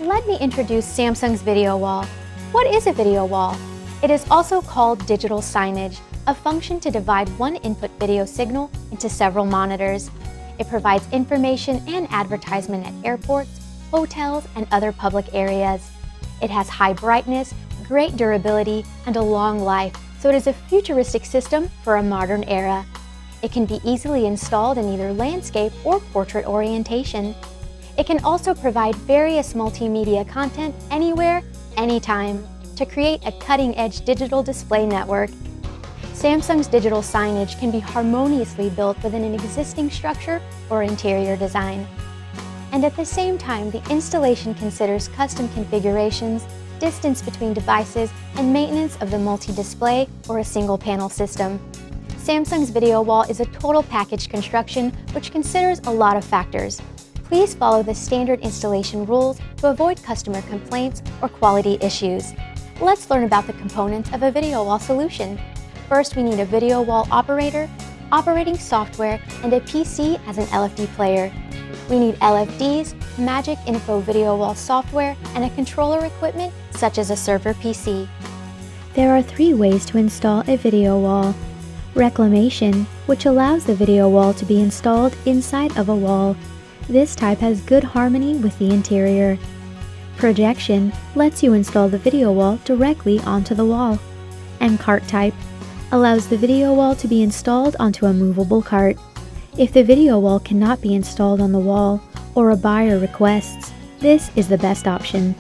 Let me introduce Samsung's video wall. What is a video wall? It is also called digital signage, a function to divide one input video signal into several monitors. It provides information and advertisement at airports, hotels, and other public areas. It has high brightness, great durability, and a long life, so it is a futuristic system for a modern era. It can be easily installed in either landscape or portrait orientation. It can also provide various multimedia content anywhere, anytime, to create a cutting-edge digital display network. Samsung's digital signage can be harmoniously built within an existing structure or interior design. And at the same time, the installation considers custom configurations, distance between devices, and maintenance of the multi-display or a single-panel system. Samsung's video wall is a total package construction which considers a lot of factors. Please follow the standard installation rules to avoid customer complaints or quality issues. Let's learn about the components of a video wall solution. First, we need a video wall operator, operating software, and a PC as an LFD player. We need LFDs, Magicinfo video wall software, and a controller equipment such as a server PC. There are 3 ways to install a video wall. Reclamation, which allows the video wall to be installed inside of a wall. This type has good harmony with the interior. Projection lets you install the video wall directly onto the wall. And cart type allows the video wall to be installed onto a movable cart. If the video wall cannot be installed on the wall, or a buyer requests, this is the best option.